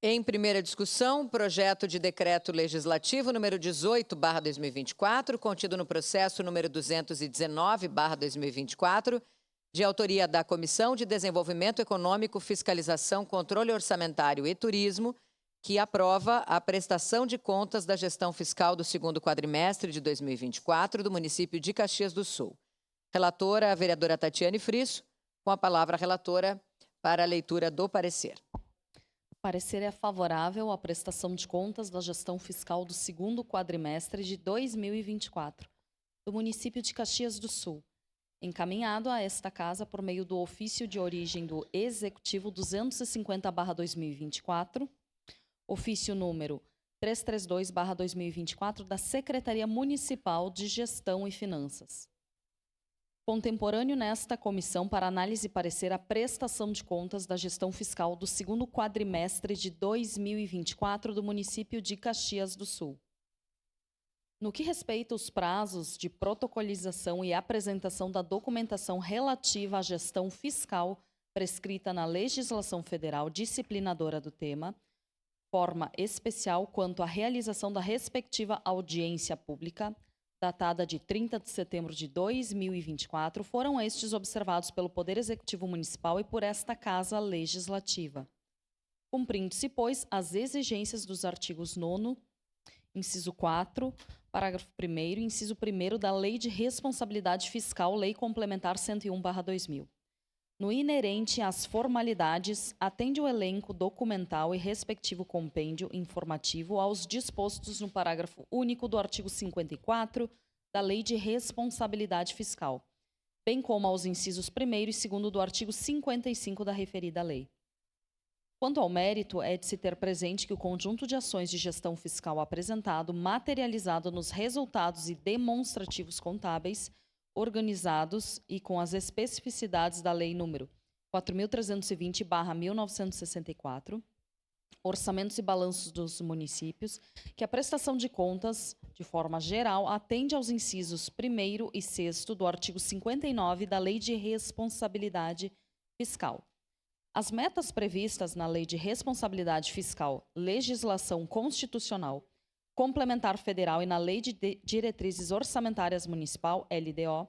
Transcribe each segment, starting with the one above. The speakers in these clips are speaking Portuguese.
Em primeira discussão, projeto de decreto legislativo número 18/2024, contido no processo número 219/2024, de autoria da Comissão de Desenvolvimento Econômico, Fiscalização, Controle Orçamentário e Turismo, que aprova a prestação de contas da gestão fiscal do segundo quadrimestre de 2024 do município de Caxias do Sul. Relatora, a vereadora Tatiane Frisso, com a palavra a relatora para a leitura do parecer. O parecer é favorável à prestação de contas da gestão fiscal do segundo quadrimestre de 2024 do município de Caxias do Sul, encaminhado a esta Casa por meio do ofício de origem do Executivo 250/2024, ofício número 332/2024 da Secretaria Municipal de Gestão e Finanças. Contemporâneo nesta comissão para análise e parecer a prestação de contas da gestão fiscal do segundo quadrimestre de 2024 do município de Caxias do Sul. No que respeita aos prazos de protocolização e apresentação da documentação relativa à gestão fiscal prescrita na legislação federal disciplinadora do tema, forma especial quanto à realização da respectiva audiência pública, datada de 30 de setembro de 2024, foram estes observados pelo Poder Executivo Municipal e por esta Casa Legislativa. Cumprindo-se, pois, as exigências dos artigos 9º, inciso 4, parágrafo 1º e inciso 1º da Lei de Responsabilidade Fiscal, Lei Complementar 101/2000. No inerente às formalidades, atende o elenco documental e respectivo compêndio informativo aos dispostos no parágrafo único do artigo 54 da Lei de Responsabilidade Fiscal, bem como aos incisos 1º e 2º do artigo 55 da referida lei. Quanto ao mérito, é de se ter presente que o conjunto de ações de gestão fiscal apresentado, materializado nos resultados e demonstrativos contábeis, organizados e com as especificidades da Lei nº 4.320/1964, Orçamentos e Balanços dos Municípios, que a prestação de contas, de forma geral, atende aos incisos 1º e 6º do artigo 59 da Lei de Responsabilidade Fiscal. As metas previstas na Lei de Responsabilidade Fiscal, Legislação Constitucional, Complementar Federal e na Lei de Diretrizes Orçamentárias Municipal, LDO,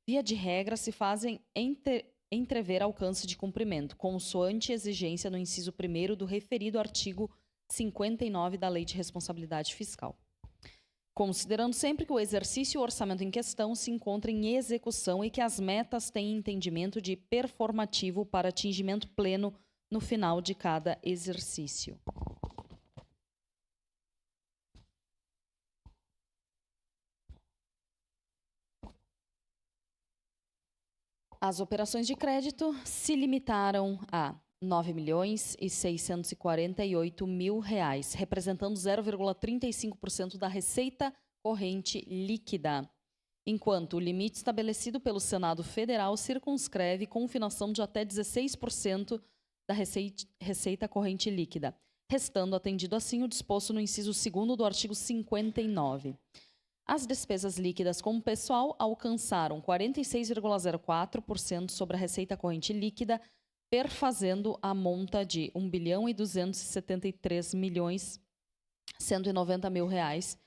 via de regra se fazem entrever alcance de cumprimento, consoante exigência no inciso 1º do referido artigo 59 da Lei de Responsabilidade Fiscal. Considerando sempre que o exercício e o orçamento em questão se encontra em execução e que as metas têm entendimento de performativo para atingimento pleno no final de cada exercício. As operações de crédito se limitaram a R$ 9.648.000, representando 0,35% da receita corrente líquida, enquanto o limite estabelecido pelo Senado Federal circunscreve confinação de até 16% da receita corrente líquida, restando atendido assim o disposto no inciso 2º do artigo 59. As despesas líquidas com o pessoal alcançaram 46,04% sobre a receita corrente líquida, perfazendo a monta de R$ 1.273.190.000,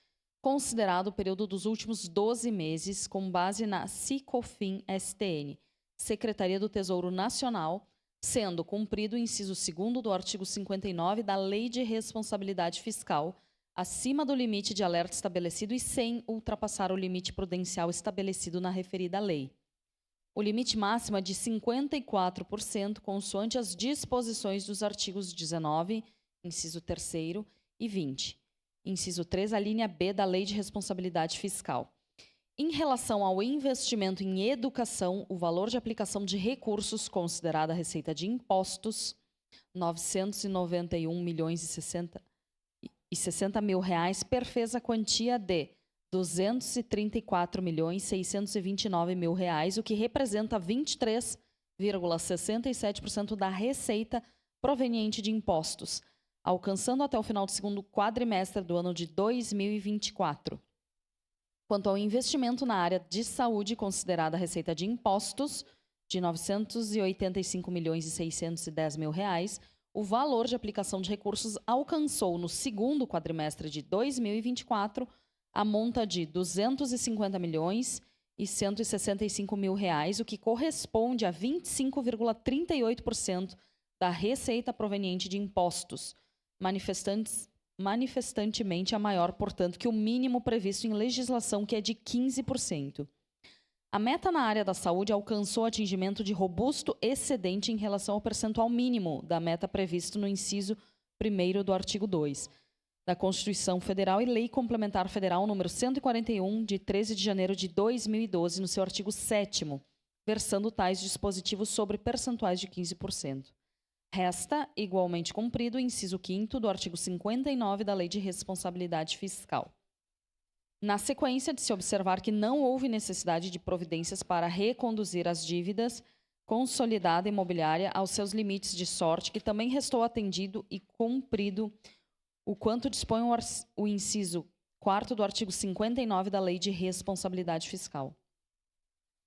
considerado o período dos últimos 12 meses, com base na SICOFIN-STN, Secretaria do Tesouro Nacional, sendo cumprido o inciso 2º do artigo 59 da Lei de Responsabilidade Fiscal, acima do limite de alerta estabelecido e sem ultrapassar o limite prudencial estabelecido na referida lei. O limite máximo é de 54%, consoante as disposições dos artigos 19, inciso 3º, e 20. Inciso 3, a linha B da Lei de Responsabilidade Fiscal. Em relação ao investimento em educação, o valor de aplicação de recursos considerada a receita de impostos, R$ 991.060.000, perfez a quantia de R$ 234.629.000, o que representa 23,67% da receita proveniente de impostos, alcançando até o final do segundo quadrimestre do ano de 2024. Quanto ao investimento na área de saúde, considerada a receita de impostos, de R$ 985.610.000, o valor de aplicação de recursos alcançou, no segundo quadrimestre de 2024, a monta de R$ 250.165.000, o que corresponde a 25,38% da receita proveniente de impostos, manifestantemente a maior, portanto, que o mínimo previsto em legislação, que é de 15%. A meta na área da saúde alcançou atingimento de robusto excedente em relação ao percentual mínimo da meta previsto no inciso 1º do artigo 2 da Constituição Federal e Lei Complementar Federal número 141, de 13 de janeiro de 2012, no seu artigo 7º, versando tais dispositivos sobre percentuais de 15%. Resta igualmente cumprido o inciso 5º do artigo 59 da Lei de Responsabilidade Fiscal. Na sequência de se observar que não houve necessidade de providências para reconduzir as dívidas consolidada imobiliária aos seus limites de sorte, que também restou atendido e cumprido o quanto dispõe o inciso 4º do artigo 59 da Lei de Responsabilidade Fiscal.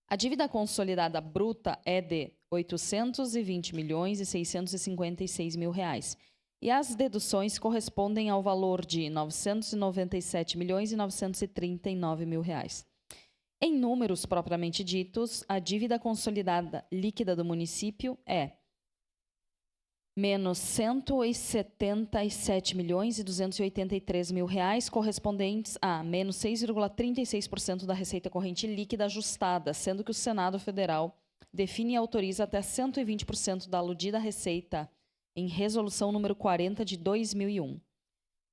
A dívida consolidada bruta é de R$ 820.656.000 e as deduções correspondem ao valor de R$ 997.939.000. Em números propriamente ditos, a dívida consolidada líquida do município é menos R$ 177.283.000, correspondentes a menos 6,36% da receita corrente líquida ajustada, sendo que o Senado Federal define e autoriza até 120% da aludida receita em Resolução número 40 de 2001.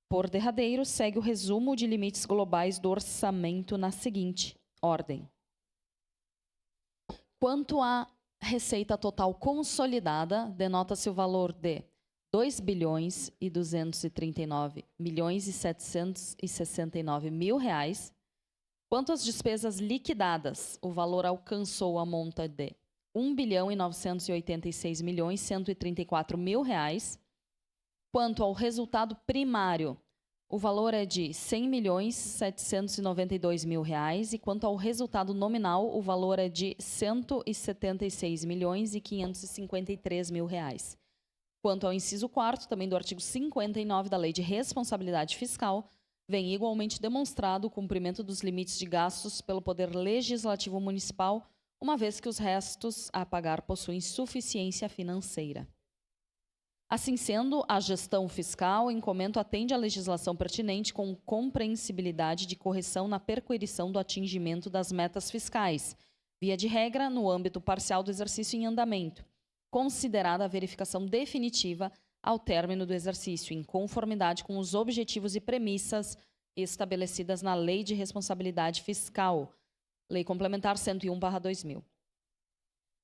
Por derradeiro, segue o resumo de limites globais do orçamento na seguinte ordem. Quanto à receita total consolidada, denota-se o valor de R$ 2.239.769.000. Quanto às despesas liquidadas, o valor alcançou a monta de R$ 1.986.134.000. Quanto ao resultado primário, o valor é de R$ 100.792.000 e quanto ao resultado nominal, o valor é de R$ 176.553.000. Quanto ao inciso 4º, também do artigo 59 da Lei de Responsabilidade Fiscal, vem igualmente demonstrado o cumprimento dos limites de gastos pelo Poder Legislativo Municipal, uma vez que os restos a pagar possuem suficiência financeira. Assim sendo, a gestão fiscal em comento atende à legislação pertinente com compreensibilidade de correção na perquirição do atingimento das metas fiscais, via de regra, no âmbito parcial do exercício em andamento, considerada a verificação definitiva ao término do exercício, em conformidade com os objetivos e premissas estabelecidas na Lei de Responsabilidade Fiscal, Lei Complementar 101/2000.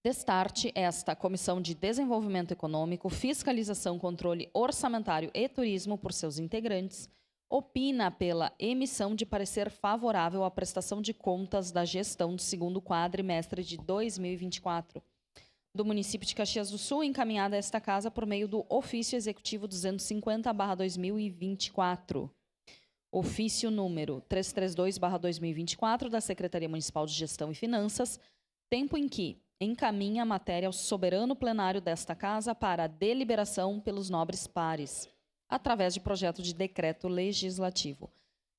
Destarte esta Comissão de Desenvolvimento Econômico, Fiscalização, Controle Orçamentário e Turismo, por seus integrantes, opina pela emissão de parecer favorável à prestação de contas da gestão do segundo quadrimestre de 2024 do município de Caxias do Sul, encaminhada a esta Casa por meio do Ofício Executivo 250/2024. Ofício número 332/2024 da Secretaria Municipal de Gestão e Finanças, tempo em que encaminha a matéria ao soberano plenário desta Casa para deliberação pelos nobres pares, através de projeto de decreto legislativo.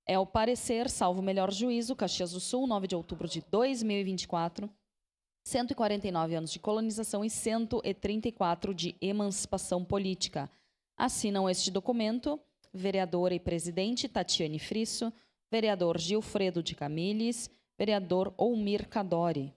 É o parecer, salvo melhor juízo, Caxias do Sul, 9 de outubro de 2024, 149 anos de colonização e 134 de emancipação política. Assinam este documento vereadora e presidente Tatiane Frisso, vereador Gilfredo de Camilles, vereador Oumir Cadori.